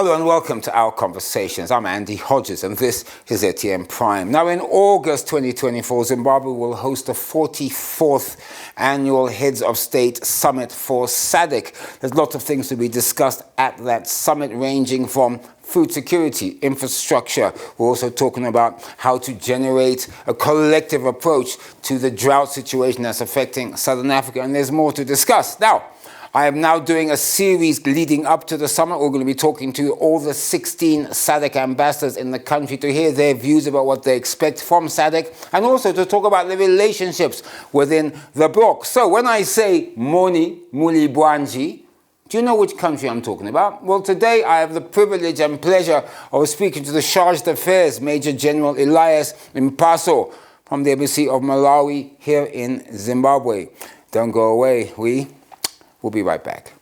Hello and welcome to Our Conversations. I'm Andy Hodges and this is ATM Prime. Now in August 2024, Zimbabwe will host the 44th annual Heads of State Summit for SADC. There's lots of things to be discussed at that summit, ranging from food security, infrastructure. We're also talking about how to generate a collective approach to the drought situation that's affecting Southern Africa, and there's more to discuss. Now, I am now doing a series leading up to the summit. We're going to be talking to all the 16 SADC ambassadors in the country to hear their views about what they expect from SADC and also to talk about the relationships within the bloc. So when I say Moni Mulibwanji, do you know which country I'm talking about? Well, today I have the privilege and pleasure of speaking to the Chargé d'Affaires, Major General Elias Mpaso from the Embassy of Malawi here in Zimbabwe. Don't go away, We'll be right back.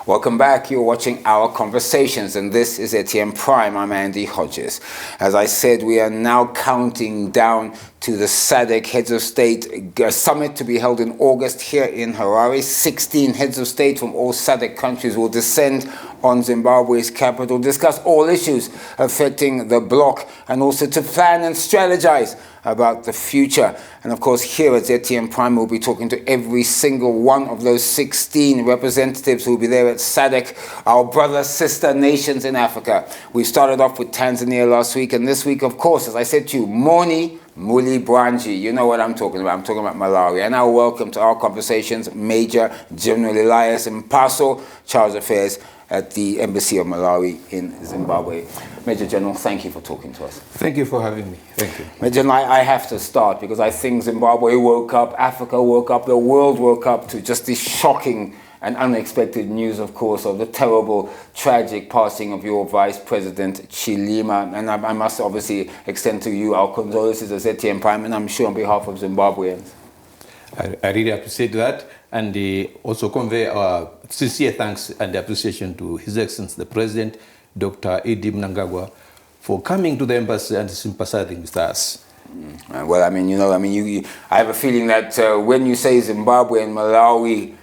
Welcome back. You're watching Our Conversations, and this is ATM Prime. I'm Andy Hodges. As I said, we are now counting down to the SADC Heads of State Summit to be held in August here in Harare. 16 heads of state from all SADC countries will descend on Zimbabwe's capital, discuss all issues affecting the bloc, and also to plan and strategize about the future. And of course, here at ATM Prime, we'll be talking to every single one of those 16 representatives who will be there at SADC, our brother, sister nations in Africa. We started off with Tanzania last week, and this week, of course, as I said to you, Moni Mulibwanji. You know what I'm talking about. I'm talking about Malawi. And now welcome to Our Conversations, Major General Elias Mpaso, Chargé d'Affaires at the Embassy of Malawi in Zimbabwe. Major General, thank you for talking to us. Thank you for having me. Thank you. Major General, I have to start because I think Zimbabwe woke up, Africa woke up, the world woke up to just this shocking and unexpected news, of course, of the terrible, tragic passing of your Vice President, Chilima. And I must obviously extend to you our condolences as ATM Prime, and I'm sure on behalf of Zimbabweans. I really appreciate that, and also convey our sincere thanks and appreciation to His Excellency the President, Dr. Edi Mnangagwa, for coming to the embassy and sympathizing with us. Well, I have a feeling that when you say Zimbabwe and Malawi,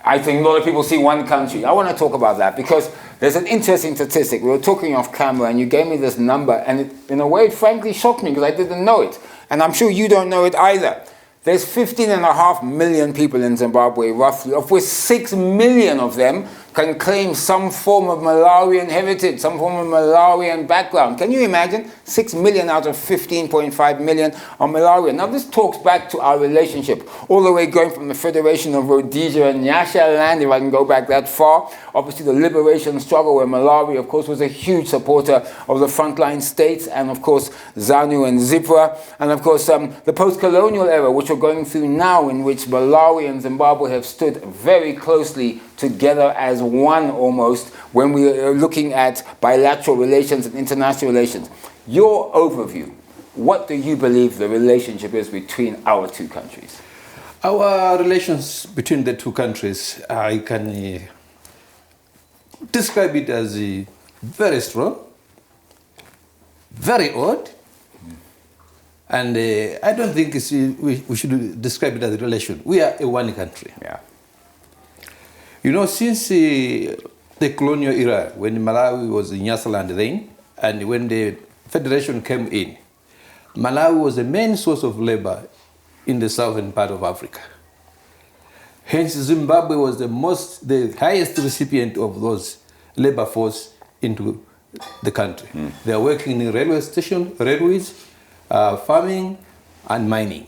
I think a lot of people see one country. I want to talk about that because there's an interesting statistic. We were talking off camera and you gave me this number, and it, in a way, it frankly shocked me because I didn't know it. And I'm sure you don't know it either. There's 15.5 million people in Zimbabwe, roughly, of which 6 million of them can claim some form of Malawian heritage, some form of Malawian background. Can you imagine? 6 million out of 15.5 million are Malawian. Now this talks back to our relationship, all the way going from the Federation of Rhodesia and Nyasha land, if I can go back that far. Obviously the liberation struggle where Malawi, of course, was a huge supporter of the frontline states, and of course ZANU and ZIPRA, and of course the post-colonial era, which we're going through now, in which Malawi and Zimbabwe have stood very closely together as one almost when we are looking at bilateral relations and international relations. Your overview, what do you believe the relationship is between our two countries? Our relations between the two countries, I can describe it as very strong, very odd, and I don't think we should describe it as a relation. We are a one country. Yeah. You know, since the colonial era, when Malawi was in Nyasaland then, and when the Federation came in, Malawi was the main source of labor in the southern part of Africa. Hence, Zimbabwe was the highest recipient of those labor force into the country. They are working in railway station, railways, farming, and mining.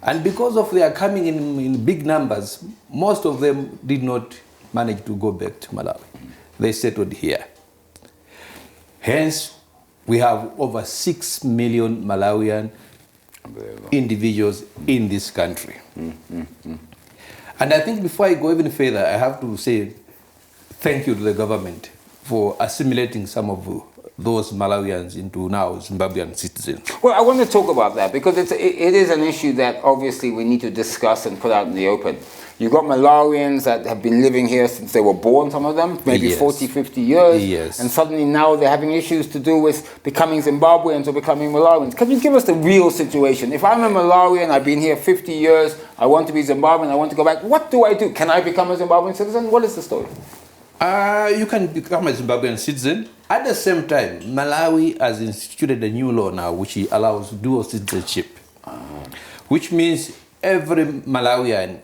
And because of their coming in big numbers, most of them did not manage to go back to Malawi. They settled here. Hence, we have over 6 million Malawian individuals in this country. And I think before I go even further, I have to say thank you to the government for assimilating some of those Malawians into now Zimbabwean citizens. Well, I want to talk about that because it is an issue that obviously we need to discuss and put out in the open. You've got Malawians that have been living here since they were born, some of them, maybe Yes. 40, 50 years. Yes. And suddenly now they're having issues to do with becoming Zimbabweans or becoming Malawians. Can you give us the real situation? If I'm a Malawian, I've been here 50 years, I want to be Zimbabwean, I want to go back, what do I do? Can I become a Zimbabwean citizen? What is the story? You can become a Zimbabwean citizen. At the same time, Malawi has instituted a new law now which allows dual citizenship, which means every Malawian,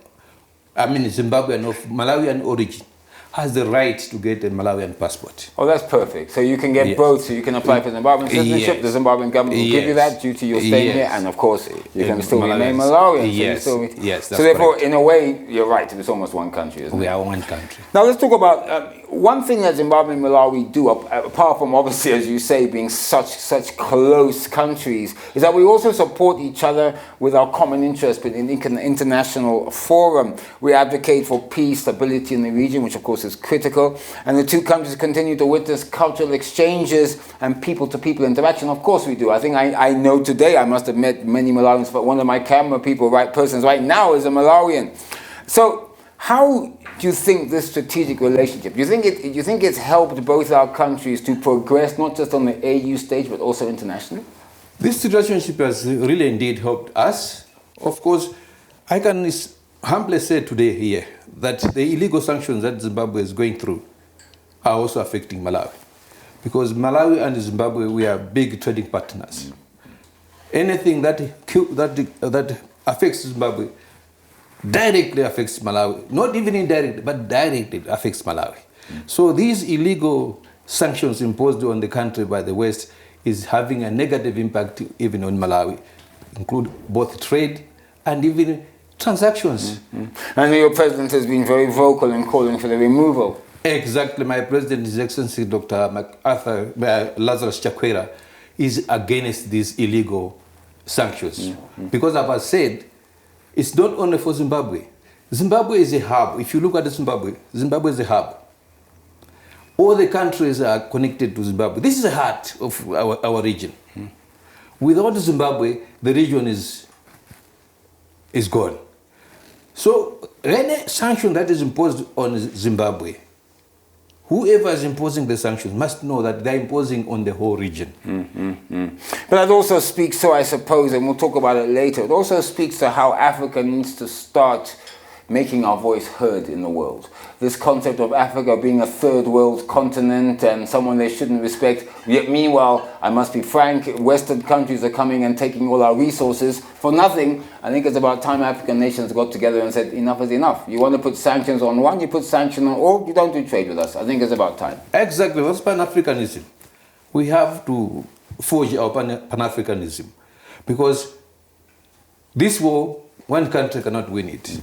Zimbabwean of Malawian origin, has the right to get a Malawian passport. Oh, that's perfect. So you can get Yes. both. So you can apply for Zimbabwean citizenship. Yes. The Zimbabwean government will give you Yes. that due to your staying here. Yes. And of course, you can In still remain Malawians. Malawian. So Yes. you still, Yes, so that's therefore, correct. in a way, you're right. It's almost one country, isn't We it? are one country. Now let's talk about one thing that Zimbabwe and Malawi do, apart from obviously, as you say, being such close countries, is that we also support each other with our common interest in the international forum. We advocate for peace, stability in the region, which of course is critical, and the two countries continue to witness cultural exchanges and people-to-people interaction. Of course we do. I think I know today, I must have met many Malawians, but one of my camera persons right now is a Malawian. So how do you think this strategic relationship, do you think it's helped both our countries to progress, not just on the AU stage, but also internationally? This relationship has really indeed helped us. Of course, I can humbly say today here that the illegal sanctions that Zimbabwe is going through are also affecting Malawi. Because Malawi and Zimbabwe, we are big trading partners. Anything that affects Zimbabwe directly affects Malawi. Not even indirectly, but directly affects Malawi. So these illegal sanctions imposed on the country by the West is having a negative impact even on Malawi, include both trade and even transactions. And your president has been very vocal in calling for the removal. Exactly. My president, His Excellency Dr. MacArthur Lazarus Chakwera, is against these illegal sanctions. Because as I said, it's not only for Zimbabwe. Zimbabwe is a hub. If you look at Zimbabwe, Zimbabwe is a hub. All the countries are connected to Zimbabwe. This is the heart of our region. Without Zimbabwe, the region is gone. So any sanction that is imposed on Zimbabwe, whoever is imposing the sanctions must know that they're imposing on the whole region. But that also speaks to, I suppose, and we'll talk about it later, it also speaks to how Africa needs to start making our voice heard in the world. This concept of Africa being a third world continent and someone they shouldn't respect, yet meanwhile, I must be frank, Western countries are coming and taking all our resources for nothing. I think it's about time African nations got together and said, enough is enough. You want to put sanctions on one, you put sanctions on all, you don't do trade with us. I think it's about time. Exactly. What's Pan-Africanism? We have to forge our Pan-Africanism because this war, one country cannot win it.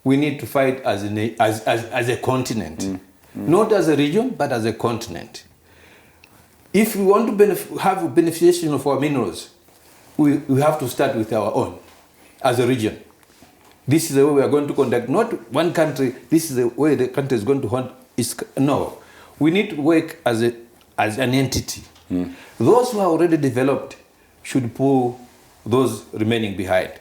We need to fight as a continent, not as a region, but as a continent. If we want to have a beneficiation of our minerals, we have to start with our own, as a region. This is the way we are going to conduct, not one country, this is the way the country is going to hunt. No, we need to work as an entity. Those who are already developed should pull those remaining behind.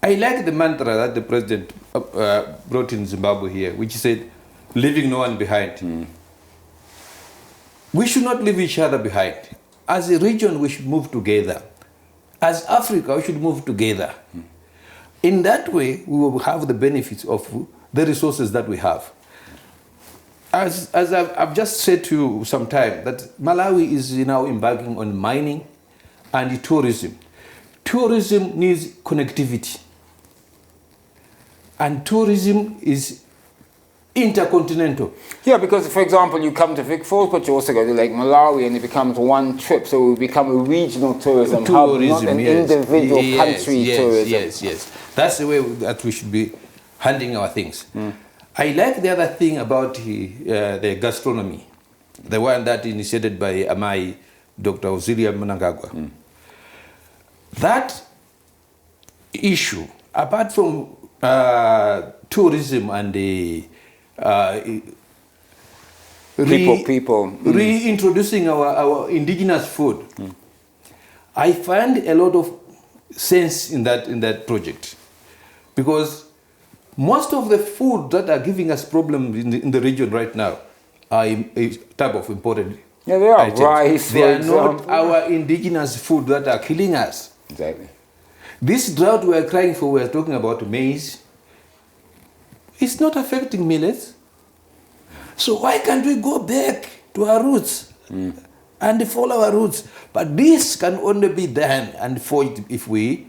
I like the mantra that the president brought in Zimbabwe here, which said, leaving no one behind. We should not leave each other behind. As a region, we should move together. As Africa, we should move together. In that way, we will have the benefits of the resources that we have. As I've just said to you sometime, that Malawi is now embarking on mining and tourism. Tourism needs connectivity. And tourism is intercontinental. Yeah, because for example, you come to Vic Falls, but you also go to Lake Malawi, and it becomes one trip. So it will become a regional tourism hub, not an individual country tourism. Yes. That's the way that we should be handling our things. I like the other thing about the gastronomy, the one that initiated by Amai, Dr. Ozilia Mnangagwa. That issue, apart from tourism and the reintroducing our indigenous food, I find a lot of sense in that project, because Most of the food that are giving us problems in the region right now are a type of imported. Yeah, they are. items. Rice, They for are example. not our indigenous food that are killing us. Exactly. This drought we are crying for, we are talking about maize, it's not affecting millets. So why can't we go back to our roots and follow our roots? But this can only be done and forged if we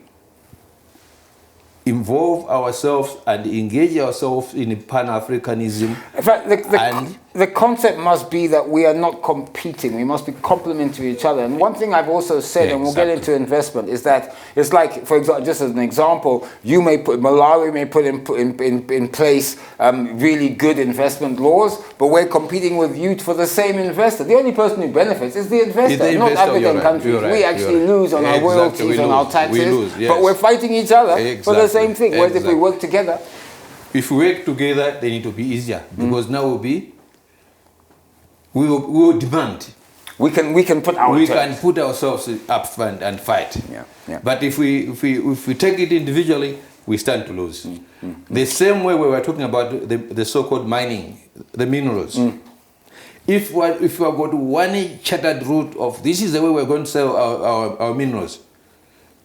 involve ourselves and engage ourselves in Pan-Africanism. In fact, the concept must be that we are not competing. We must be complementary to each other. And one thing I've also said, and we'll get into investment, is that it's like, for example, just as an example, Malawi may put in place really good investment laws, but we're competing with you for the same investor. The only person who benefits is the investor, not African countries. We actually lose on our royalties, on our taxes, but we're fighting each other for the same thing. Whereas if we work together, if we work together, they need to be easier because now we will demand. We can put our can put ourselves up front and fight. Yeah. But if we take it individually, we stand to lose. The same way we were talking about the so-called mining, the minerals. If we have got one chartered route of this is the way we're going to sell our minerals,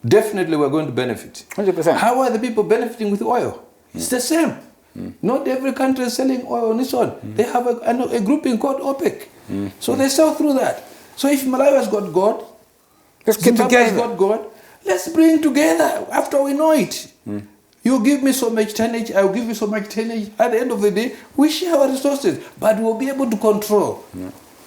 definitely we're going to benefit. 100%. How are the people benefiting with oil? It's the same. Not every country is selling oil on its own. They have a grouping called OPEC. So they sell through that. So if Malawi has got God, let's get Zimbabwe has together. got God, let's bring together after we know it. You give me so much tonnage, I'll give you so much tonnage. At the end of the day, we share our resources, but we'll be able to control.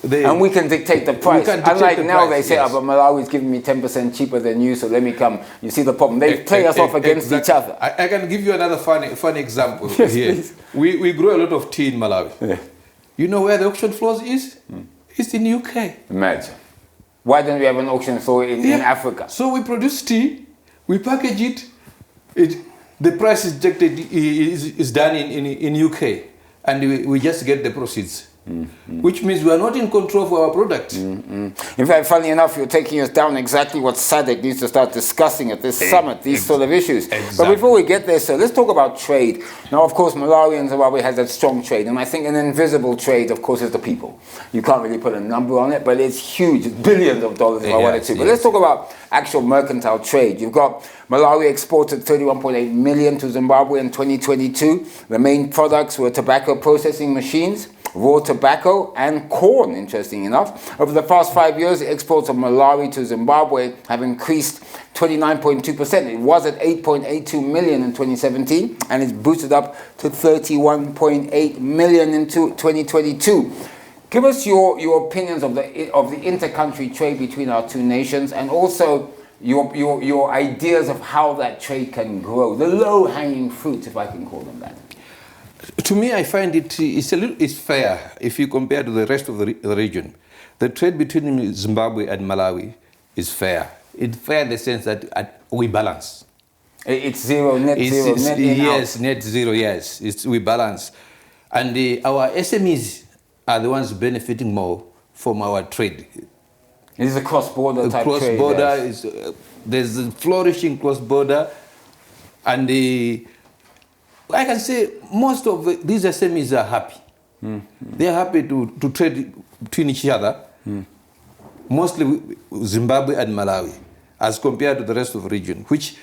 And we can dictate the price. Unlike now, they say, yes. but Malawi is giving me 10% cheaper than you, so let me come. You see the problem. They play us off against each other. I can give you another funny example Yes, here. please. We grow a lot of tea in Malawi. Yeah. You know where the auction floors is? It's in UK. Imagine. Why don't we have an auction floor in Africa? So we produce tea, we package it. The price is done in UK, and we just get the proceeds. Which means we are not in control of our product. In fact, funny enough, you're taking us down exactly what SADC needs to start discussing at this summit, these sort of issues. Exactly. But before we get there, sir, let's talk about trade. Now, of course, Malawi and Zimbabwe has that strong trade, and I think an invisible trade, of course, is the people. You can't really put a number on it, but it's huge. It's billions of dollars if I wanted to. But let's talk about actual mercantile trade. You've got Malawi exported 31.8 million to Zimbabwe in 2022. The main products were tobacco processing machines, raw tobacco and corn, interesting enough. Over the past 5 years, the exports of Malawi to Zimbabwe have increased 29.2%. It was at 8.82 million in 2017 and it's boosted up to 31.8 million in 2022. Give us your opinions of the inter-country trade between our two nations, and also your ideas of how that trade can grow, the low-hanging fruits, if I can call them that. To me, I find it's fair if you compare to the rest of the region. The trade between Zimbabwe and Malawi is fair. It's fair in the sense that we balance. It's zero, net zero, net in, yes, out. net zero, yes. We balance. And our SMEs are the ones benefiting more from our trade. It is a cross-border type trade. Cross-border, there's a flourishing cross-border, and I can say most of these SMEs are happy. They are happy to trade between each other, mostly Zimbabwe and Malawi, as compared to the rest of the region, which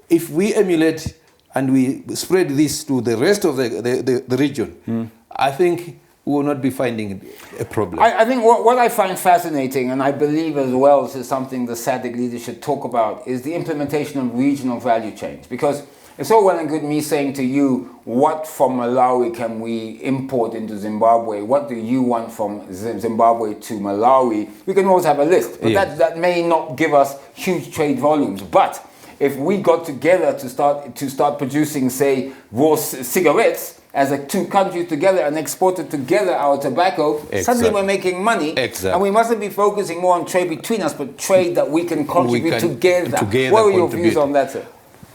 if we emulate and we spread this to the rest of the region, I think we will not be finding a problem. I think what I find fascinating, and I believe as well is something the SADC leaders should talk about, is the implementation of regional value chains. Because it's all well and good me saying to you, what from Malawi can we import into Zimbabwe? What do you want from Zimbabwe to Malawi? We can always have a list, but that may not give us huge trade volumes. But if we got together to start producing, say, raw cigarettes as two countries together and exported together our tobacco, suddenly we're making money. And we mustn't be focusing more on trade between us, but trade that we can contribute together. What are your views on that, sir?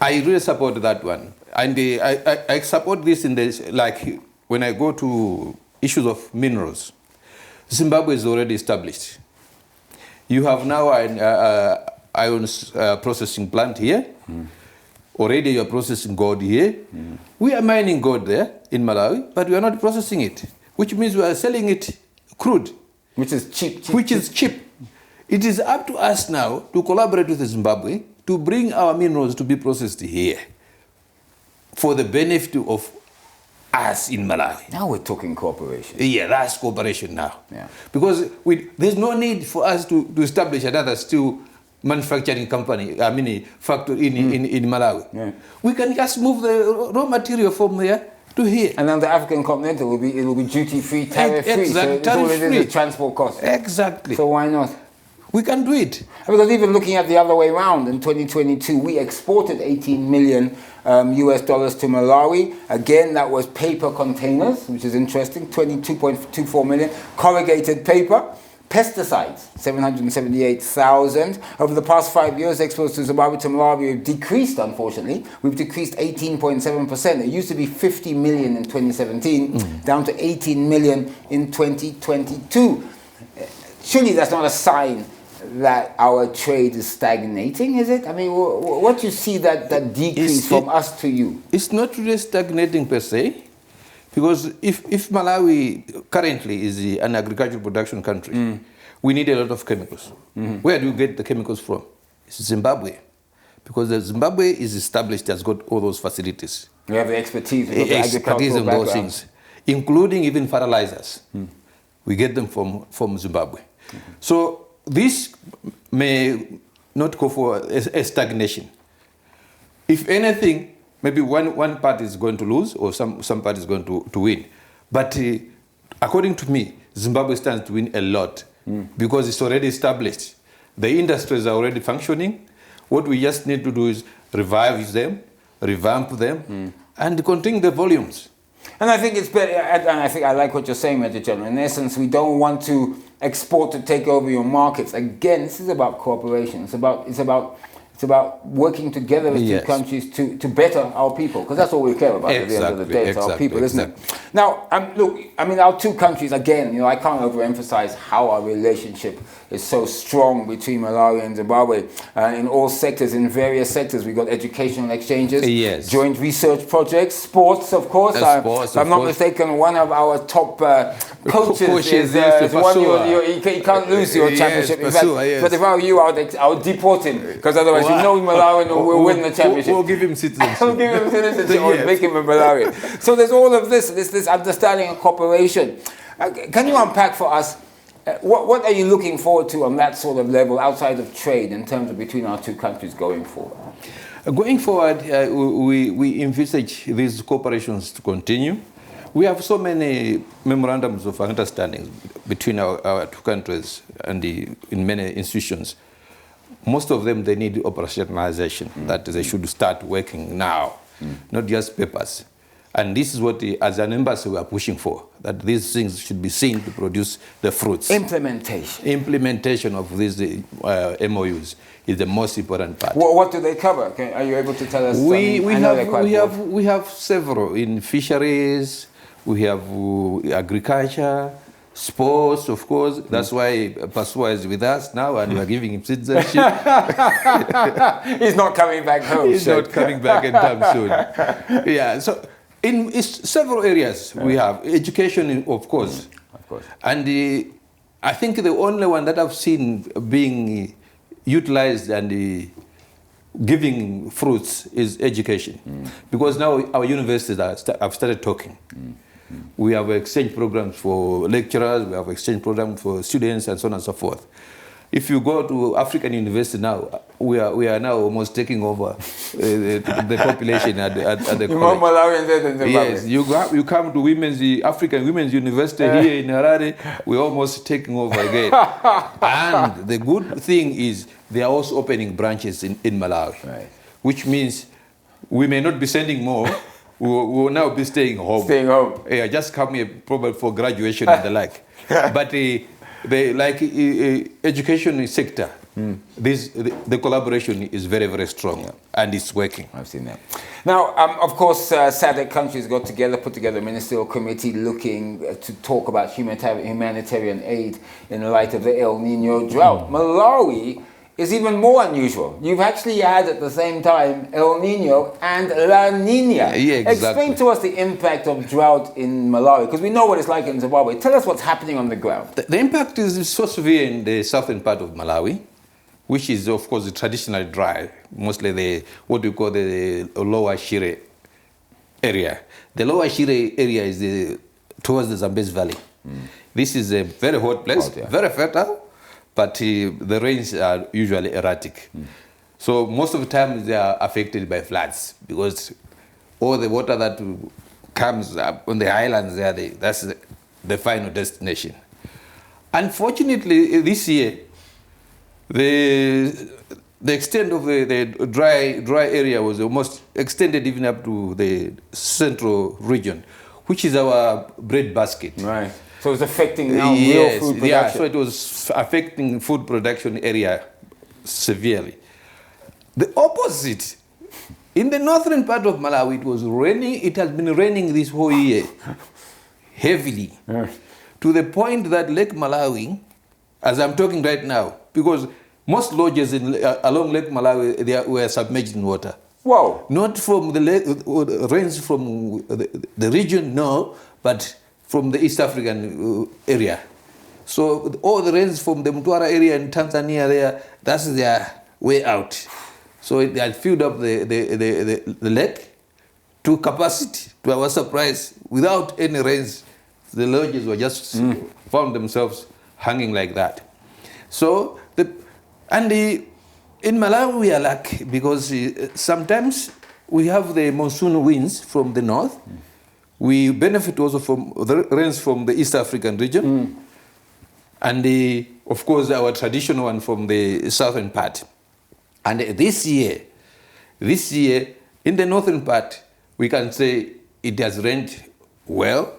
I really support that one. And I support this in this, like when I go to issues of minerals. Zimbabwe is already established. You have now an iron processing plant here. Already you are processing gold here. We are mining gold there in Malawi, but we are not processing it, which means we are selling it crude. Which is cheap. Which is cheap. It is up to us now to collaborate with Zimbabwe to bring our minerals to be processed here for the benefit of us in Malawi. Now we're talking cooperation. Yeah, that's cooperation now. Yeah. Because there's no need for us to establish another steel manufacturing company, factory in Malawi. Yeah. We can just move the raw material from there to here. And then the African continent, it will be duty-free, tariff-free. Exactly, so all it tariff-free. is transport costs. Exactly. So why not? We can do it. Because even looking at the other way around, in 2022, we exported 18 million US dollars to Malawi. Again, that was paper containers, which is interesting, 22.24 million. Corrugated paper. Pesticides, 778,000. Over the past 5 years, exports to Zimbabwe to Malawi have decreased, unfortunately. We've decreased 18.7%. It used to be 50 million in 2017, down to 18 million in 2022. Surely that's not a sign that our trade is stagnating, is it? I mean, what do you see that decrease from us to you? It's not really stagnating per se, because if Malawi currently is an agricultural production country, we need a lot of chemicals. Where do you get the chemicals from? It's Zimbabwe, because Zimbabwe is established, has got all those facilities. We have the expertise, In those things, including even fertilizers. We get them from Zimbabwe. So this may not go for a stagnation. If anything, maybe one party is going to lose or some party is going to win. But according to me, Zimbabwe stands to win a lot because it's already established. The industries are already functioning. What we just need to do is revive them, revamp them, and continue the volumes. And I think it's better, and I think I like what you're saying, Major General. In essence, we don't want to export to take over your markets. Again, this is about cooperation. It's about working together as two countries to better our people, because that's all we care about at the end of the day. It's our people, isn't it? Now, look, I mean, our two countries, again, I can't overemphasize how our relationship is so strong between Malawi and Zimbabwe in all sectors, in various sectors. We've got educational exchanges, joint research projects, sports, of course. If I'm not mistaken, one of our top coaches is one you can't lose your championship. In fact, but if I were you, I would deport him, because otherwise Malawi will win the championship. We'll give him citizenship. We'll give him citizenship or make him a Malawian. So there's all of this understanding and cooperation. Can you unpack for us what are you looking forward to on that sort of level outside of trade in terms of between our two countries going forward? Going forward, we envisage these cooperations to continue. We have so many memorandums of understanding between our two countries and in many institutions. Most of them, they need operationalization, that they should start working now, not just papers. And this is what, as an embassy, we are pushing for, that these things should be seen to produce the fruits. Implementation of these MOUs is the most important part. What do they cover? Are you able to tell us? We have several in fisheries, we have agriculture, sports, of course. That's why Pasua is with us now, and we are giving him citizenship. He's not coming back home. He's not coming back anytime soon. Yeah, so in several areas we have education, of course. And I think the only one that I've seen being utilized and giving fruits is education, because now our universities have started talking. We have exchange programs for lecturers, we have exchange programs for students, and so on and so forth. If you go to African University now, we are now almost taking over the population at the college. Yes, you come to African Women's University here in Harare, we're almost taking over again. And the good thing is they are also opening branches in Malawi, which means we may not be sending more. We will now be staying home. Yeah, just come here probably for graduation and the like. But the education sector, the collaboration is very, very strong, and it's working. I've seen that. Now, of course, SADC countries put together a ministerial committee looking to talk about humanitarian aid in the light of the El Nino drought. Malawi is even more unusual. You've actually had at the same time El Nino and La Nina. Yeah, exactly. Explain to us the impact of drought in Malawi, because we know what it's like in Zimbabwe. Tell us what's happening on the ground. The impact is so severe in the southern part of Malawi, which is, of course, traditionally dry, mostly what we call the lower Shire area. The lower Shire area is towards the Zambezi Valley. This is a very hot place, very fertile, but the rains are usually erratic. So most of the time they are affected by floods because all the water that comes up on the islands, that's the final destination. Unfortunately, this year, the extent of the dry area was almost extended even up to the central region, which is our bread basket. Right. So it's affecting now real food production. Yeah, so it was affecting food production area severely. The opposite, in the northern part of Malawi, it was raining. It has been raining this whole year, heavily, to the point that Lake Malawi, as I'm talking right now, because most lodges along Lake Malawi they were submerged in water. Whoa! Not from the rains from the region, no, but from the East African area. So all the rains from the Mtwara area in Tanzania there, that's their way out. So it had filled up the lake to capacity, to our surprise, without any rains. The lodges were just found themselves hanging like that. So, in Malawi we are lucky because sometimes we have the monsoon winds from the north. We benefit also from the rains from the East African region. And of course our traditional one from the southern part. And this year, in the northern part, we can say it has rained well,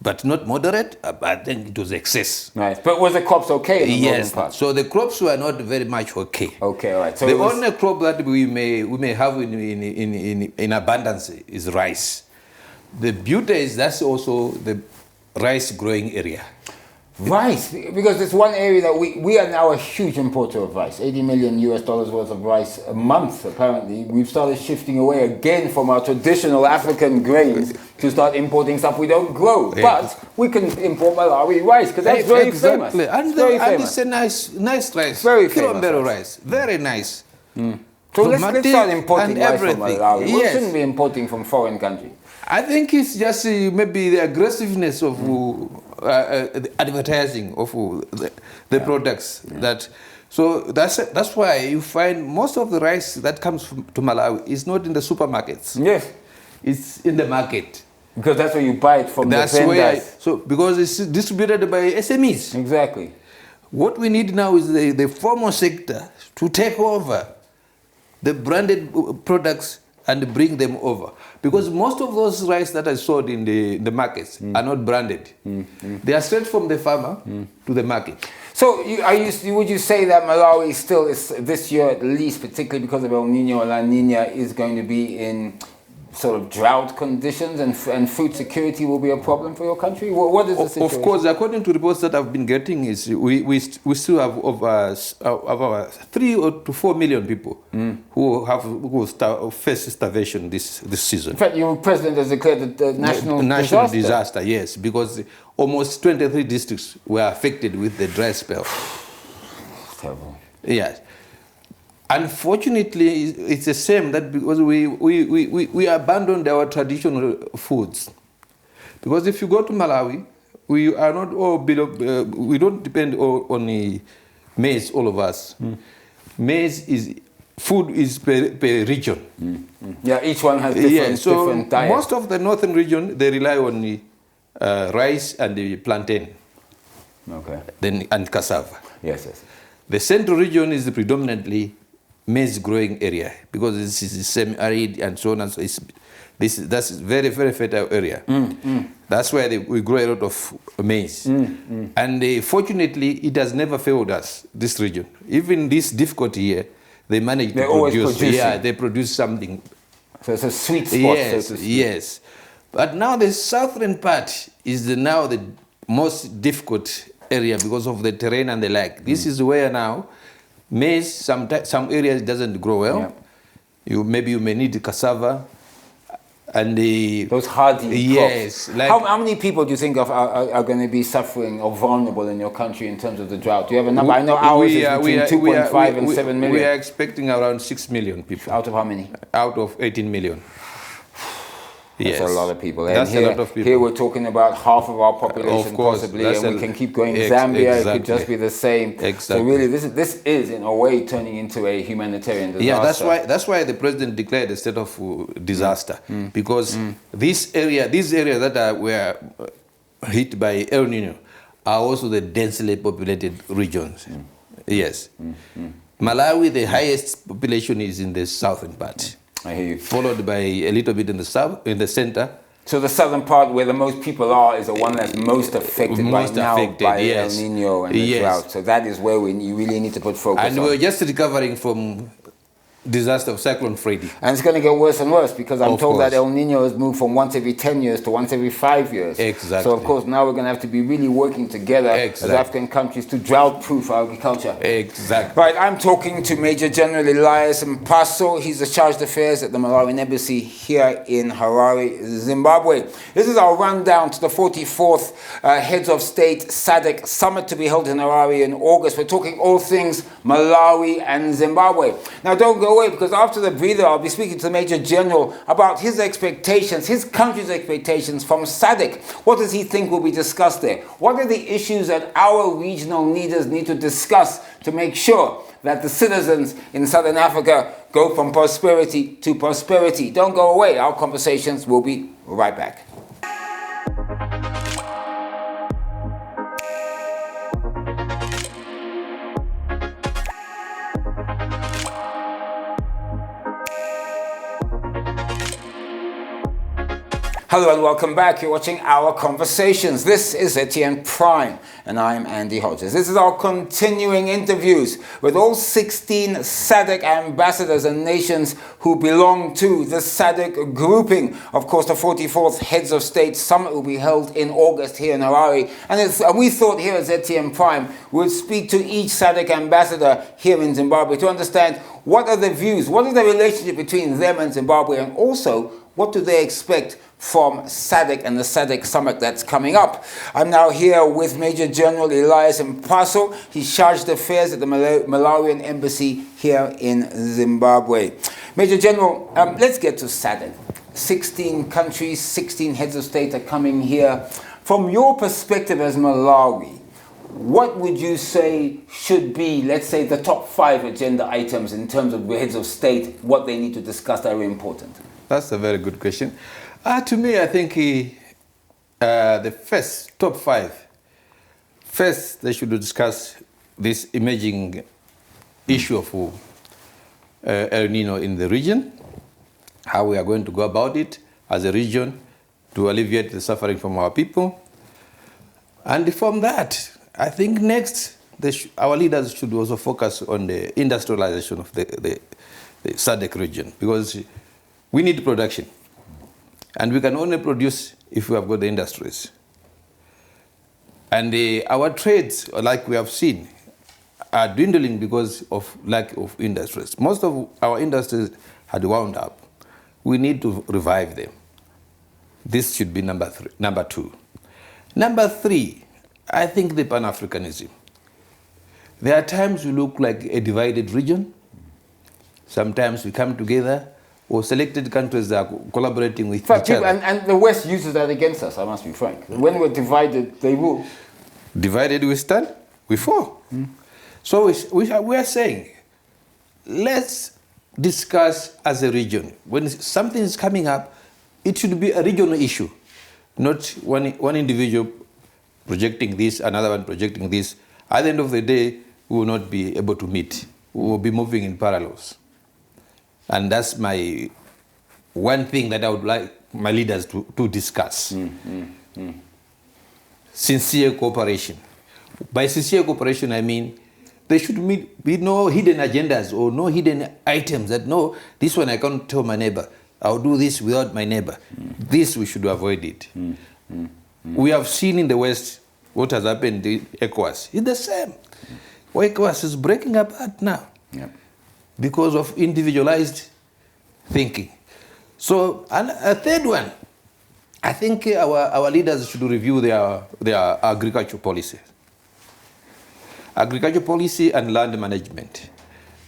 but not moderate. I think it was excess. Nice. But was the crops okay in the northern part? So the crops were not very much okay. Okay, all right. So the only crop that we may have in abundance is rice. The beauty is that's also the rice growing area. Rice, because it's one area that we are now a huge importer of rice. $80 million worth of rice a month, apparently. We've started shifting away again from our traditional African grains to start importing stuff we don't grow. Yeah. But we can import Malawi rice, because that's very famous. And it's a nice rice. Very famous. Kilombero rice. Very nice. So let's start importing rice from Malawi. Yes. We shouldn't be importing from foreign countries. I think it's just maybe the aggressiveness of the advertising of the products that. So that's why you find most of the rice that comes to Malawi is not in the supermarkets. Yes, it's in the market because that's where you buy it from. That's the vendors. Because it's distributed by SMEs. Exactly. What we need now is the formal sector to take over the branded products and bring them over. Because most of those rice that are sold in the markets are not branded. They are straight from the farmer to the market. So would you say that Malawi still is, this year at least, particularly because of El Nino or La Nina, is going to be in sort of drought conditions and food security will be a problem for your country? What is the situation? Of course, according to reports that I've been getting, is we still have over 3 to 4 million people who face starvation this season. In fact, your president has declared the national disaster. Yes, because almost 23 districts were affected with the dry spell. Terrible. Yes. Unfortunately, it's the same that because we abandoned our traditional foods. Because if you go to Malawi, we are not all we don't depend on maize, all of us. Food is per region. Yeah, each one has different diet. Most of the northern region, they rely on rice and the plantain. Okay. And cassava. Yes. The central region is predominantly maize growing area because this is semi-arid and so on and so. That's very, very fertile area. That's why we grow a lot of maize. And fortunately, it has never failed us, this region. Even this difficult year, they manage to produce. Yeah, they produce something. So it's a sweet spot. Yes, yes. But now the southern part is now the most difficult area because of the terrain and the like. This is where now Maize, some areas doesn't grow well. Yeah. Maybe you may need cassava. And those hardy yes, crops. How many people do you think are going to be suffering or vulnerable in your country in terms of the drought? Do you have a number? I know ours is between 2.5 and 7 million. We are expecting around 6 million people. Out of how many? Out of 18 million. That's a lot of people. That's a lot of people. Here we're talking about half of our population, of course, possibly, and we can keep going. Zambia, it could just be the same. Exactly. So really, this is in a way turning into a humanitarian disaster. Yeah, that's why the president declared a state of disaster, because these areas that were hit by El Nino are also the densely populated regions. Yes. Malawi, the highest population is in the southern part. I hear you. Followed by a little bit in the south, in the center. So the southern part, where the most people are, is the one that's most affected right now by El Nino and the drought. So that is where you really need to put focus on. And we're just recovering from disaster of Cyclone Freddy. And it's going to get worse and worse, because I'm told that El Nino has moved from once every 10 years to once every 5 years. Exactly. So of course now we're going to have to be really working together as African countries to drought-proof our agriculture. Exactly. Right, I'm talking to Major General Elias Mpaso. He's the Chargé d'Affaires at the Malawian Embassy here in Harare, Zimbabwe. This is our rundown to the 44th Heads of State SADC Summit to be held in Harare in August. We're talking all things Malawi and Zimbabwe. Now don't go away, because after the breather I'll be speaking to the Major General about his expectations, his country's expectations from SADC. What does he think will be discussed there? What are the issues that our regional leaders need to discuss to make sure that the citizens in Southern Africa go from prosperity to prosperity? Don't go away. Our conversations will be right back. Hello and welcome back. You're watching Our Conversations. This is Etienne Prime and I'm Andy Hodges. This is our continuing interviews with all 16 SADC ambassadors and nations who belong to the SADC grouping. Of course, the 44th Heads of State Summit will be held in August here in Harare. And we thought here at Etienne Prime we'd speak to each SADC ambassador here in Zimbabwe to understand what are the views, what is the relationship between them and Zimbabwe, and also what do they expect from SADC and the SADC summit that's coming up. I'm now here with Major General Elias Mpaso. He's Chargé d'Affaires at the Malawian Embassy here in Zimbabwe. Major General, let's get to SADC. 16 countries, 16 heads of state are coming here. From your perspective as Malawi, what would you say should be, let's say, the top 5 agenda items in terms of the heads of state, what they need to discuss that are important? That's a very good question. To me, I think the first, top 5, first they should discuss this emerging issue of El Nino in the region, how we are going to go about it as a region to alleviate the suffering from our people. And from that, I think next, our leaders should also focus on the industrialization of the SADC region, because we need production. And we can only produce if we have got the industries. And our trades, like we have seen, are dwindling because of lack of industries. Most of our industries had wound up. We need to revive them. This should be number 2. Number 3, I think the Pan-Africanism. There are times we look like a divided region. Sometimes we come together, or selected countries that are collaborating with each other. And the West uses that against us, I must be frank. When we're divided, they rule. Divided we stand, we fall. So we are saying, let's discuss as a region. When something is coming up, it should be a regional issue, not one individual projecting this, another one projecting this. At the end of the day, we will not be able to meet. We will be moving in parallels. And that's my one thing that I would like my leaders to discuss. Sincere cooperation. By sincere cooperation, I mean there should be no hidden agendas or no hidden items that, no, this one I can't tell my neighbor. I'll do this without my neighbor. This we should avoid it. We have seen in the West what has happened in ECOWAS. It's the same. ECOWAS is breaking apart now because of individualized thinking. So, and a third one, I think our leaders should review their agriculture policy. Agriculture policy and land management.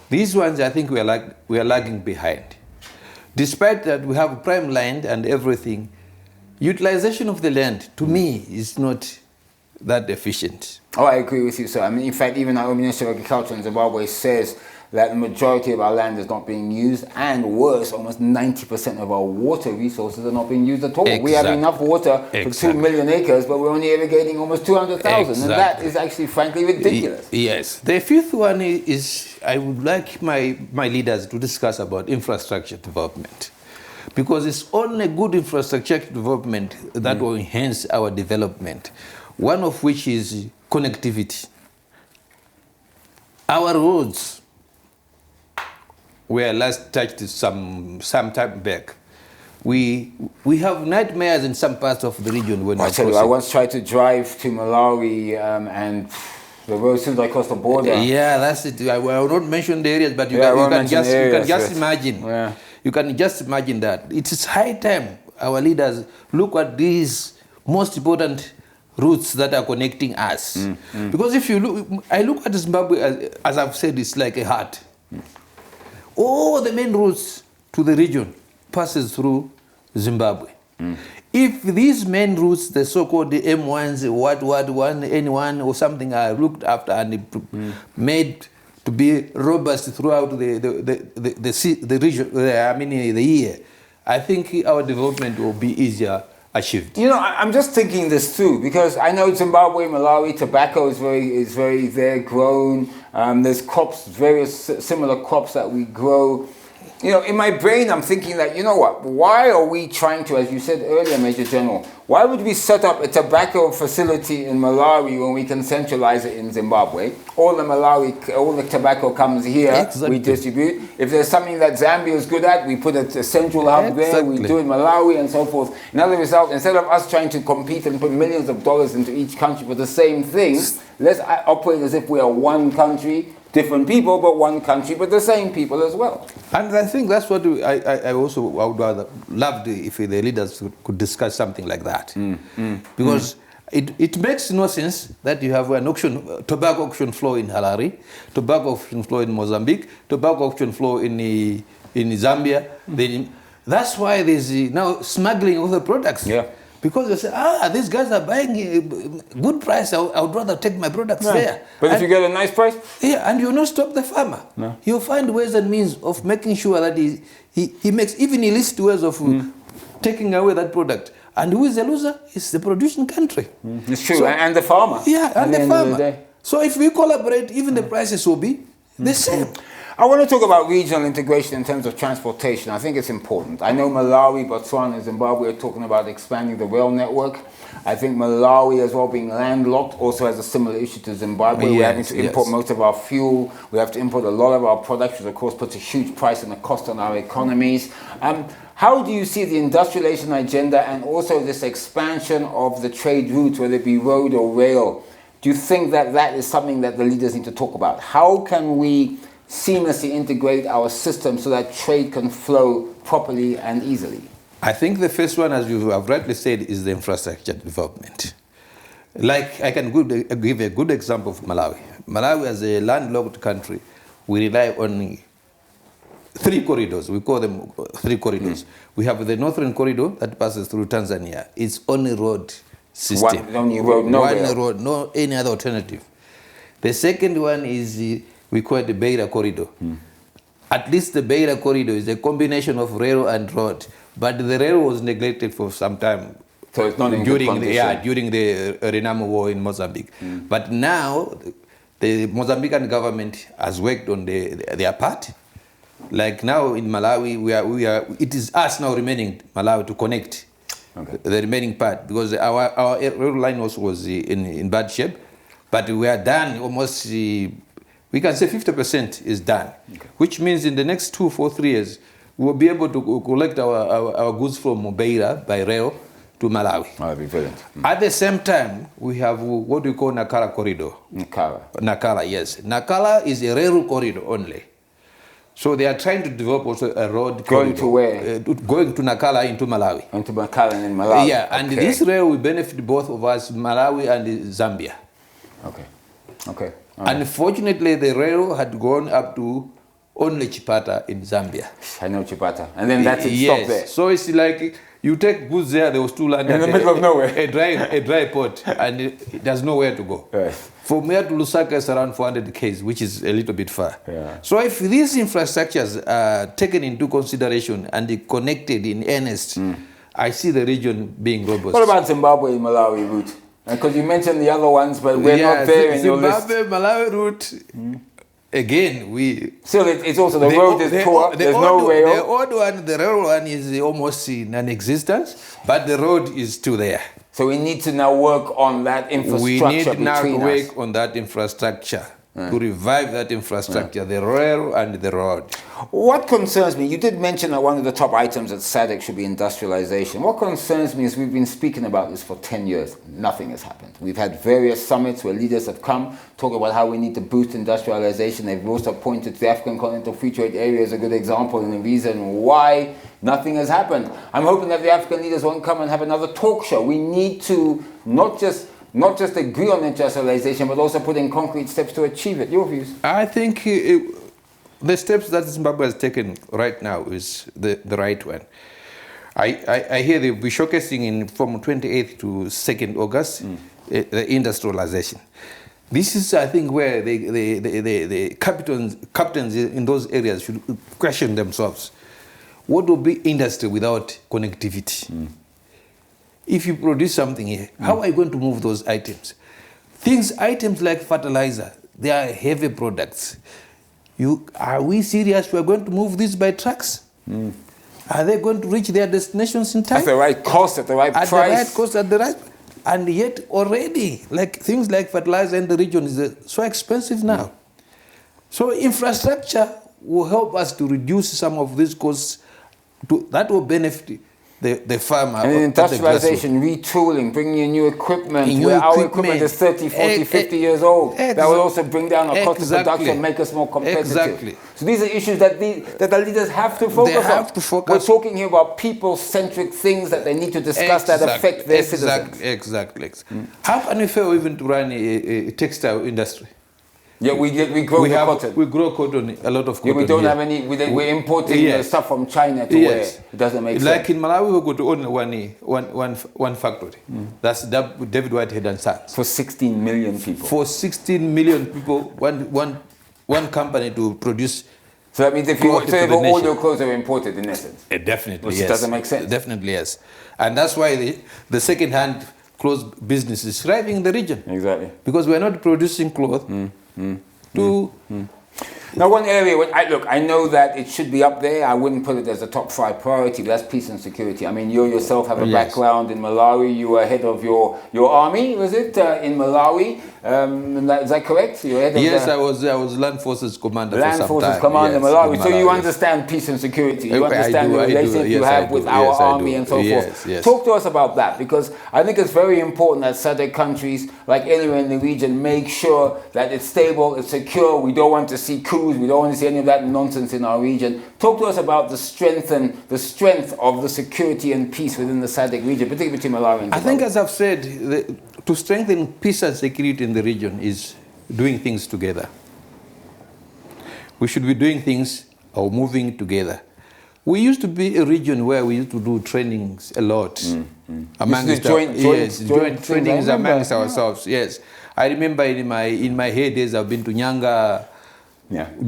These ones, I think we are lagging behind. Despite that we have prime land and everything, utilization of the land, to me, is not that efficient. Oh, I agree with you, sir. I mean, in fact, even our Minister of Agriculture in Zimbabwe says that the majority of our land is not being used, and worse, almost 90% of our water resources are not being used at all. Exactly. We have enough water for 2 million acres, but we're only irrigating almost 200,000, and that is actually, frankly, ridiculous. Yes. The fifth one is I would like my leaders to discuss about infrastructure development, because it's only good infrastructure development that will enhance our development, one of which is connectivity. Our roads were last touched some time back. We have nightmares in some parts of the region when I tell you, I once tried to drive to Malawi and the road seems like across the border. Yeah, that's it. I will not mention the areas, but you can just imagine. Yeah. You can just imagine that. It is high time our leaders look at these most important routes that are connecting us. Because if you look, I look at Zimbabwe, as I've said, it's like a heart. All the main routes to the region passes through Zimbabwe. If these main routes, the so-called M1s, what, N1 or something, are looked after and made to be robust throughout the region, the year, I think our development will be easier achieved. You know, I'm just thinking this through, because I know Zimbabwe, Malawi, tobacco is very there grown. There's crops, various similar crops that we grow. You know, in my brain, I'm thinking that, you know what, why are we trying to, as you said earlier, Major General, why would we set up a tobacco facility in Malawi when we can centralize it in Zimbabwe? All the tobacco comes here, Exactly. We distribute. If there's something that Zambia is good at, we put a central hub there, we do it in Malawi and so forth. In other result, instead of us trying to compete and put millions of dollars into each country for the same thing, let's operate as if we are one country, different people, but one country, but the same people as well. And I think that's what I would rather love if the leaders could discuss something like that. Because it makes no sense that you have an tobacco auction flow in Harare, tobacco auction flow in Mozambique, tobacco auction flow in Zambia. That's why there's now smuggling of the products. Yeah. Because they say, these guys are buying a good price, I would rather take my products there. But if you get a nice price? Yeah, and you not stop the farmer. No. You find ways and means of making sure that he makes even illicit ways of taking away that product. And who is the loser? It's the producing country. It's true, and the farmer. Yeah, and the farmer. Day. So if we collaborate, even the prices will be the same. I want to talk about regional integration in terms of transportation. I think it's important. I know Malawi, Botswana, and Zimbabwe are talking about expanding the rail network. I think Malawi, as well, being landlocked, also has a similar issue to Zimbabwe. We're having to import most of our fuel. We have to import a lot of our products, which of course puts a huge price and a cost on our economies. How do you see the industrialization agenda and also this expansion of the trade routes, whether it be road or rail? Do you think that that is something that the leaders need to talk about? How can we seamlessly integrate our system so that trade can flow properly and easily? I think the first one, as you have rightly said, is the infrastructure development. Like, I can give a good example of Malawi. Malawi, as a landlocked country, we rely on 3 corridors. We call them 3 corridors. We have the northern corridor that passes through Tanzania. It's only road system. Only road, no one rail. road, no any other alternative. The second one is we call it the Beira corridor. At least the Beira corridor is a combination of rail and road, but the rail was neglected for some time. So it's not in good condition. During the Renamo War in Mozambique. But now the Mozambican government has worked on their part. Like now in Malawi, it is us now remaining Malawi to connect the remaining part, because our rail line also was in bad shape, but we are done almost. We can say 50% is done, which means in the next 2 for 3 years, we will be able to collect our goods from Beira by rail to Malawi. Oh, that'd be brilliant. At the same time, we have what we call Nakala corridor. Nakala, yes. Nakala is a rail corridor only. So they are trying to develop also a road going corridor. To where? Going to Nakala into Malawi. Into Nakala and in Malawi. Yeah, and this rail will benefit both of us, Malawi and Zambia. Okay. Okay. Unfortunately, the rail had gone up to only Chipata in Zambia. I know Chipata. And then that's it, yes. stop there. So it's like you take goods there was two land in the middle of nowhere. A dry port, and there's nowhere to go. Yes. From here to Lusaka is around 400 km, which is a little bit far. Yeah. So if these infrastructures are taken into consideration and connected in earnest, I see the region being robust. What about Zimbabwe and Malawi route? Because you mentioned the other ones, but we're not there in your list. Zimbabwe, Malawi route. Again, still, it's also the road is poor. There's no rail. The old one, the rail one, is almost non-existent, but the road is still there. So we need to now work on that infrastructure. We need now to work on that infrastructure to revive that infrastructure, the rail and the road. What concerns me, you did mention that one of the top items at SADC should be industrialization. What concerns me is we've been speaking about this for 10 years. Nothing has happened. We've had various summits where leaders have come, talk about how we need to boost industrialization. They've also pointed to the African Continental Free Trade Area as a good example and the reason why nothing has happened. I'm hoping that the African leaders won't come and have another talk show. We need to not just agree on industrialization, but also put in concrete steps to achieve it. Your views? I think the steps that Zimbabwe has taken right now is the right one. I hear they'll be showcasing from 28th to 2nd August the industrialization. This is, I think, where the captains in those areas should question themselves. What will be industry without connectivity? If you produce something here, how are you going to move those items? Items like fertilizer, they are heavy products. Are we serious? We are going to move this by trucks? Are they going to reach their destinations in time? At the right cost, at the right price? At the right cost, at the right... And yet already, things like fertilizer in the region is so expensive now. So infrastructure will help us to reduce some of these costs. That will benefit the farmer. And industrialization, retooling, bringing in new equipment, where our equipment is 30, 40, 50 years old. That will also bring down our cost of production, make us more competitive. Exactly. So these are issues that the leaders have to focus on. We're talking here about people-centric things that they need to discuss that affect their citizens. Exactly. How can we fail even to run a textile industry? Yeah, we grow cotton. We grow cotton, a lot of cotton. Yeah, we don't have any. We're importing stuff from China to where it doesn't make sense. Like in Malawi, we go to only one factory. That's David Whitehead and Sons. For 16 million people. For 16 million people, one company to produce. So that means if all your clothes are imported, in essence. Definitely, which yes. doesn't make sense. Definitely, yes. And that's why the second-hand clothes business is thriving in the region. Exactly. Because we're not producing clothes. Now, one area, I know that it should be up there. I wouldn't put it as a top 5 priority, but that's peace and security. I mean, you yourself have a background in Malawi. You were head of your army, was it, in Malawi? Is that correct? You were head of I was Land Forces Commander for some time. Land Forces Commander in Malawi. So you understand peace and security. You understand the relationship you have with our army and so forth. Yes. Talk to us about that, because I think it's very important that SADC countries, like anywhere in the region, make sure that it's stable, it's secure. We don't want to see coups. We don't want to see any of that nonsense in our region. Talk to us about the strength of the security and peace within the SADC region, particularly between Malawi and Zimbabwe. I think, as I've said, to strengthen peace and security in the region is doing things together. We should be doing things or moving together. We used to be a region where we used to do trainings a lot. Amongst joint trainings amongst ourselves. Yes, I remember in my heydays I've been to Nyanga,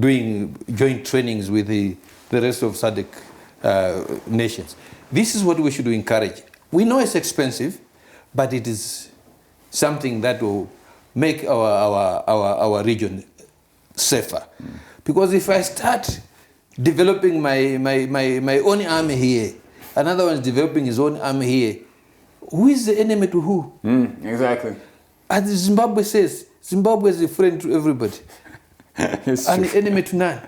doing joint trainings with the rest of SADC nations. This is what we should encourage. We know it's expensive, but it is something that will make our region safer. Because if I start developing my own army here, another one is developing his own army here, who is the enemy to who? Exactly. As Zimbabwe says, Zimbabwe is a friend to everybody. and enemy to none.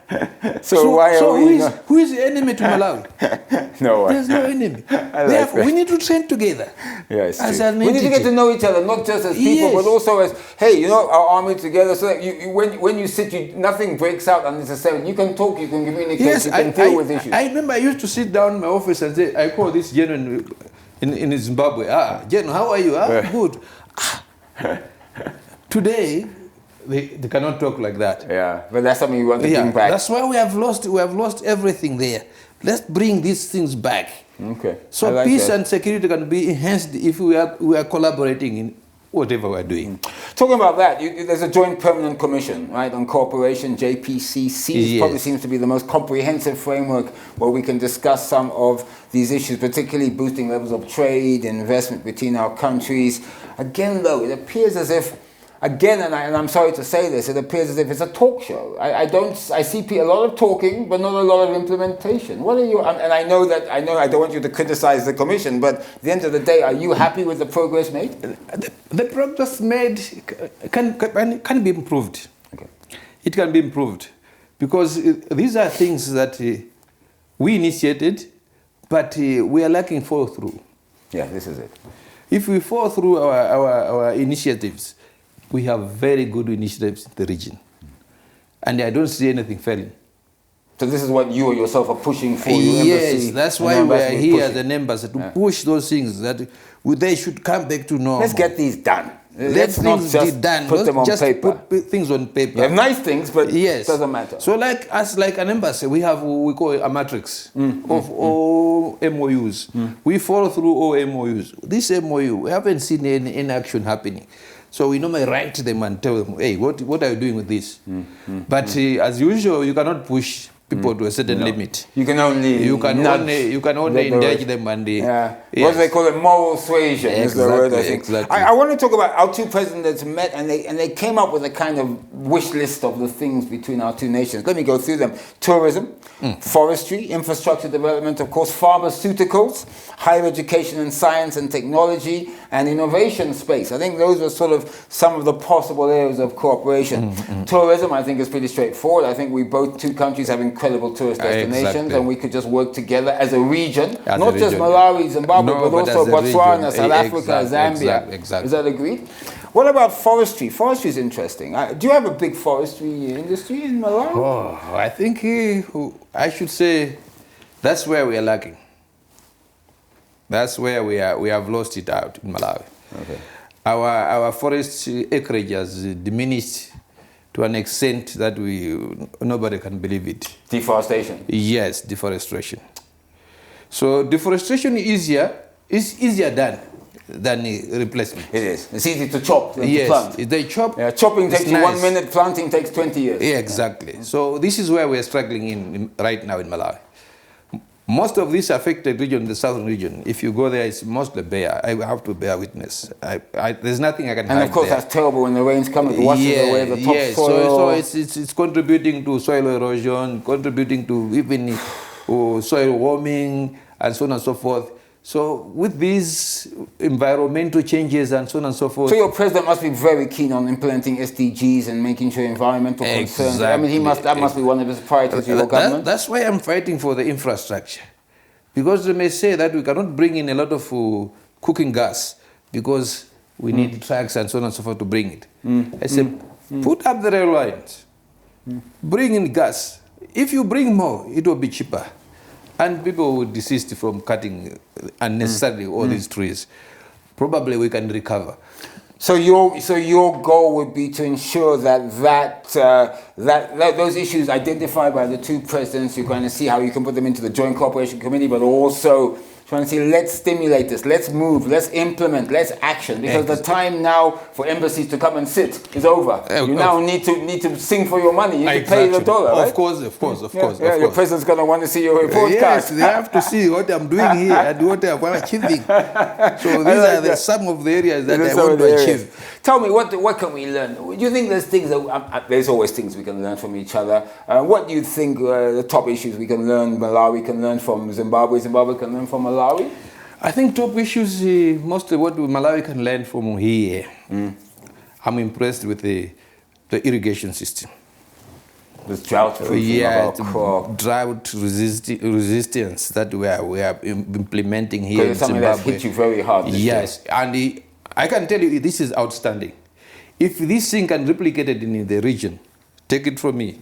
So why are we who is the enemy to Malawi? No one. There's no enemy. Therefore, we need to train together. Yes, we need to get to know each other, not just as people, but also as, hey, you know, our army together, so that when you sit, nothing breaks out unnecessarily. You can talk, you can communicate, you can deal with issues. I remember I used to sit down in my office and say, I call this general in Zimbabwe, General, how are you? Good. Today, they cannot talk like that. Yeah, but that's something you want to bring back. That's why we have lost everything there. Let's bring these things back. Okay. So like peace that. and security can be enhanced if we are collaborating in whatever we're doing. Talking about that, there's a joint permanent commission, right, on cooperation, JPCC. Probably seems to be the most comprehensive framework where we can discuss some of these issues, particularly boosting levels of trade, investment between our countries. Again, though, it appears as if, again, and I'm sorry to say this, it appears as if it's a talk show. I see a lot of talking, but not a lot of implementation. What are you, and I know I don't want you to criticize the commission, but at the end of the day, are you happy with the progress made? The progress made can be improved. Okay. It can be improved because these are things that we initiated, but we are lacking follow through. Yeah, this is it. If we follow through our initiatives, we have very good initiatives in the region. And I don't see anything failing. So this is what you yourself are pushing for? Yes, that's why we are here as an embassy, to push those things that they should come back to normal. Let's get these done. Let's not just put them on paper. Put things on paper. You have nice things, but it doesn't matter. So like an embassy, we call it a matrix of all MOUs. We follow through all MOUs. This MOU, we haven't seen any action happening. So we normally write to them and tell them, hey, what are you doing with this? But as usual, you cannot push people to a certain limit. You can only engage them and what they call it, moral suasion is the word, I think. Exactly. I want to talk about our two presidents met and they came up with a kind of wish list of the things between our two nations. Let me go through them. Tourism, forestry, infrastructure development, of course, pharmaceuticals, higher education and science and technology, and innovation space. I think those were sort of some of the possible areas of cooperation. Tourism, I think, is pretty straightforward. I think two countries have incredible tourist destinations, and we could just work together as a region, not just Malawi, Zimbabwe, but also Botswana, South Africa, Zambia. Exactly. Is that agreed? What about forestry? Forestry is interesting. Do you have a big forestry industry in Malawi? Oh, I think I should say that's where we are lacking. That's where we have lost it out in Malawi. Okay. Our forest acreage has diminished to an extent that nobody can believe it. Deforestation? Yes, deforestation. So deforestation is easier done than replacement. It is. It's easy to chop than to plant. Yes, they chop. Yeah, chopping takes you 1 minute, planting takes 20 years. Yeah, exactly. So this is where we are struggling right now in Malawi. Most of this affected region, the southern region, if you go there, it's mostly bare. I have to bear witness. There's nothing I can hide. And of course, that's terrible when the rains come, it washes away the topsoil. So it's contributing to soil erosion, contributing to even soil warming, and so on and so forth. So with these environmental changes and so on and so forth. So your president must be very keen on implementing SDGs and making sure environmental concerns. I mean, that must be one of his priorities of your government. That's why I'm fighting for the infrastructure. Because they may say that we cannot bring in a lot of cooking gas because we need trucks and so on and so forth to bring it. I said, put up the rail lines, bring in gas. If you bring more, it will be cheaper. And people will desist from cutting unnecessarily all these trees. Probably we can recover. So your goal would be to ensure that those issues identified by the two presidents, you're going to see how you can put them into the Joint Cooperation Committee, but also trying to say, let's stimulate this, let's move, let's implement, let's action, because the time now for embassies to come and sit is over. You now need to sing for your money. You need to pay the dollar, right? Of course. Your president's going to want to see your report card. Yes, they have to see what I'm doing here and what I'm achieving. So these are some of the areas that I want to achieve. Tell me, what can we learn? Do you think there's things that there's always things we can learn from each other? What do you think the top issues we can learn? Malawi can learn from Zimbabwe. Zimbabwe can learn from Malawi. I think top issues, mostly what Malawi can learn from here. I'm impressed with the irrigation system. This drought proofing of our crop. Drought resistance that we are implementing here in It's something Zimbabwe. that's hit you very hard this year. Yes, and I can tell you this is outstanding. If this thing can replicate it in the region, take it from me,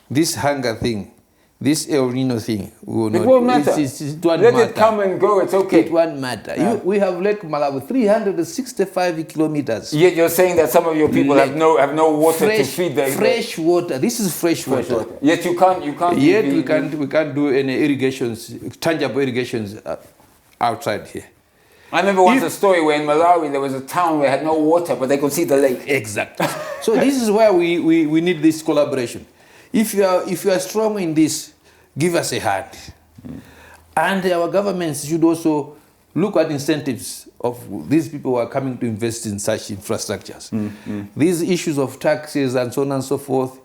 this hunger thing, this El Nino thing, it won't matter. It won't Let matter. it come and go, it's okay. It won't matter. Yeah. We have Lake Malawi, 365 kilometers. Yet you're saying that some of your people have no water to feed them. Fresh water. This is fresh water. Yet you can't. Yet we can't do any irrigations, tangible irrigations outside here. I remember once a story where in Malawi there was a town where had no water, but they could see the lake. Exactly. So this is where we need this collaboration. If you are strong in this, give us a hand. And our governments should also look at incentives of these people who are coming to invest in such infrastructures. These issues of taxes and so on and so forth,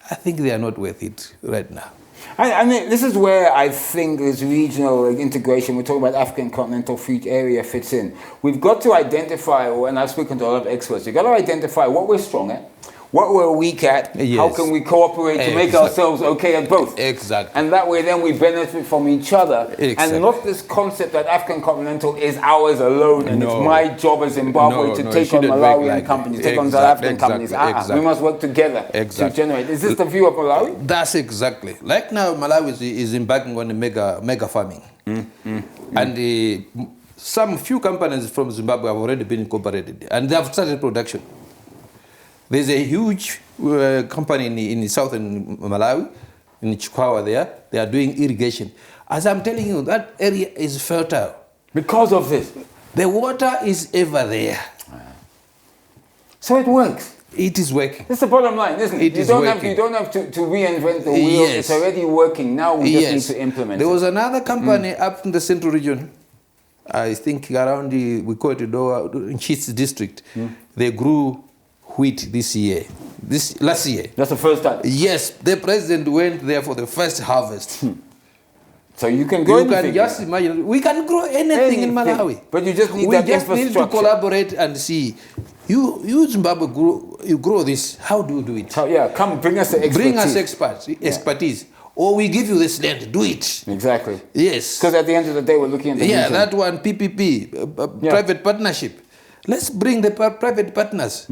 I think they are not worth it right now. I mean, this is where I think this regional integration, we're talking about African continental free area, fits in. We've got to identify, and I've spoken to a lot of experts, you've got to identify what we're strong at, what we're weak at, how can we cooperate to make ourselves okay at both. Exactly. And that way then we benefit from each other. Exactly. And not this concept that African continental is ours alone and it's my job as Zimbabwe to take on Malawian companies, take on South African companies. We must work together to generate. Is this the view of Malawi? That's exactly. Like now Malawi is embarking on a mega farming. And some few companies from Zimbabwe have already been incorporated and they have started production. There's a huge company in southern Malawi, in Chikwawa there. They are doing irrigation. As I'm telling you, that area is fertile. Because of this? The water is ever there. So it works? It is working. That's the bottom line, isn't it? You don't have to reinvent the wheel. Yes. It's already working. Now we just need to implement it. There was another company up in the central region, I think around we call it in Chits district. They grew wheat last year. That's the first time? Yes, the president went there for the first harvest. So you can grow anything. You can just imagine, we can grow anything in Malawi. But you just need that infrastructure. We just need to collaborate and see, you Zimbabwe, you grow this, how do you do it? Come, bring us the expertise. Bring us expertise. Or we give you this land, do it. Exactly. Yes. Because at the end of the day, we're looking at the region. That one, PPP, private partnership. Let's bring the private partners.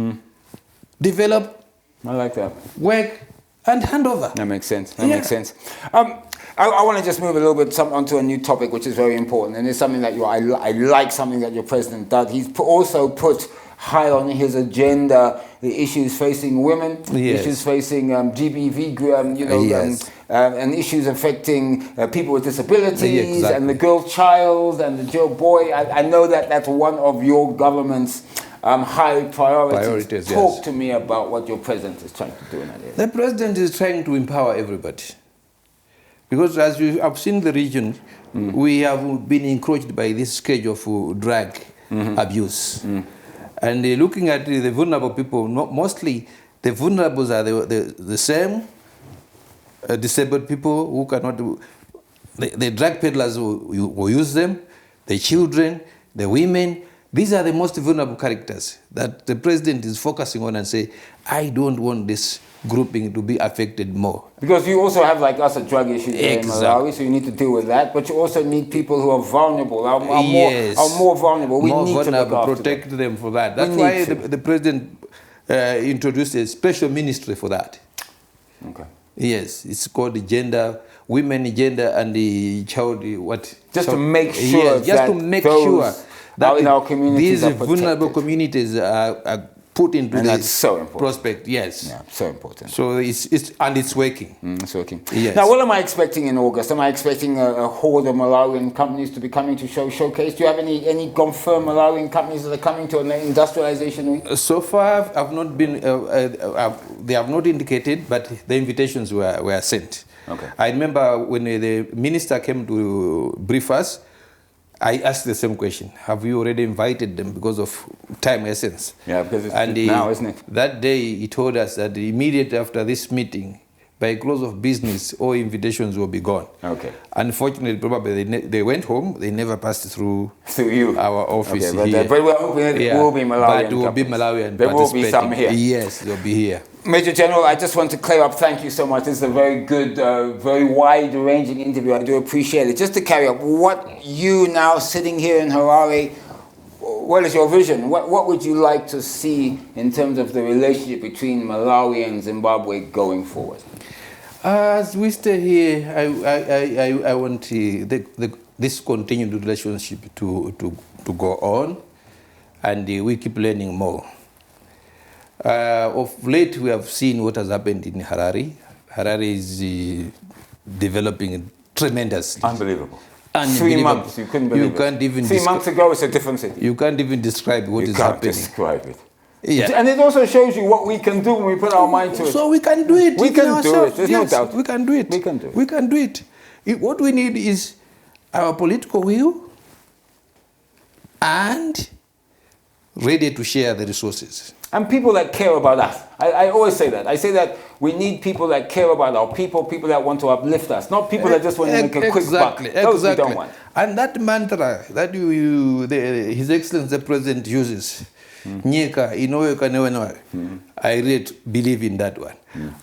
Develop, I like that. Work, and hand over. That makes sense. That makes sense. I want to just move a little bit onto a new topic, which is very important, and it's something that I like something that your president does. He's also put high on his agenda the issues facing women, issues facing GBV, and issues affecting people with disabilities, and the girl child and the girl boy. I know that that's one of your government's high priorities. Talk to me about what your president is trying to do in that area. The president is trying to empower everybody. Because as you have seen the region, we have been encroached by this scourge of drug abuse. And looking at the vulnerable people, mostly the vulnerables are the same disabled people who cannot do, the drug peddlers who use them, the children, the women. These are the most vulnerable characters that the president is focusing on and say, I don't want this grouping to be affected more. Because you also have, like us, a drug issue here in Malawi, so you need to deal with that. But you also need people who are vulnerable, are more vulnerable. We need to look after protect them for that. That's why the president introduced a special ministry for that. Okay. Yes, it's called the women, gender, and the child. Just to make sure that in our communities these vulnerable communities are put into this prospect. Yes. Yeah, so important. So it's working. It's working. Yes. Now, what am I expecting in August? Am I expecting a horde of Malawian companies to be coming to showcase? Do you have any confirmed Malawian companies that are coming to an industrialization week? So far, I've not been. They have not indicated, but the invitations were sent. Okay. I remember when the minister came to brief us, I asked the same question. Have you already invited them because of time essence? Yeah, because it's now, isn't it? That day he told us that immediately after this meeting, by close of business, all invitations will be gone. Okay. Unfortunately, probably they went home. They never passed through you. our office Okay, but, here. but we're hoping it will be Malawian. But it will be Malawian. There will be some here. Yes, they'll be here. Major General, I just want to clear up. Thank you so much. This is a very good, very wide-ranging interview. I do appreciate it. Just to carry up, what you now sitting here in Harare, what is your vision? What would you like to see in terms of the relationship between Malawi and Zimbabwe going forward? As we stay here, I want this continued relationship to go on, and we keep learning more. Of late, we have seen what has happened in Harare. Harare is developing tremendously. Unbelievable. 3 months, you couldn't believe it. Can't even 3 months ago, it's a different city. You can't even describe what is happening. You can't describe it. Yeah. And it also shows you what we can do when we put our mind to it. So we can do it. We can do it, there's no doubt. We can do it. We can do it. We can do it. What we need is our political will and ready to share the resources. And people that care about us. I always say that. I say that we need people that care about our people that want to uplift us, not people that just want to make a quick buck. Those we don't want. And that mantra that His Excellency the President uses, Nyeka, Inoeka, Newenwa, I really believe in that one.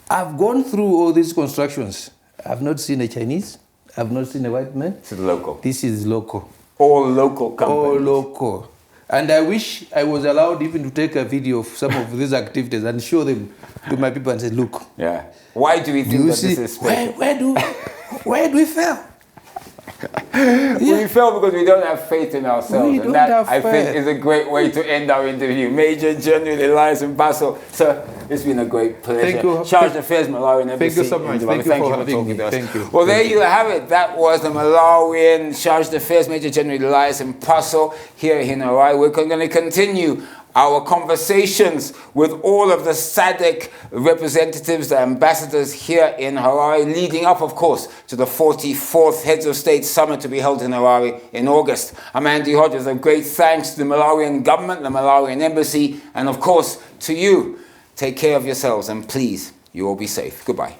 I've gone through all these constructions. I've not seen a Chinese. I've not seen a white man. This is local. This is local. All local companies. All local. And I wish I was allowed even to take a video of some of these activities and show them to my people and say, look. Yeah. Why do we think that this is special? Where do we fail? We fail because we don't have faith in ourselves. And that, I think, is a great way to end our interview. Major General Elias Mbaso. Sir, it's been a great pleasure. Thank you. Charge d'Affaires, Malawian Embassy. Thank you so much. Thank you for having me. Thank you. Well, there you have it. That was the Malawian Charge d'Affaires, Major General Elias Mbaso here in Harare. We're going to continue our conversations with all of the SADC representatives, the ambassadors here in Harare, leading up, of course, to the 44th Heads of State Summit to be held in Harare in August. I'm Andy Hodges. A great thanks to the Malawian government, the Malawian Embassy, and of course, to you. Take care of yourselves, and please, you all be safe. Goodbye.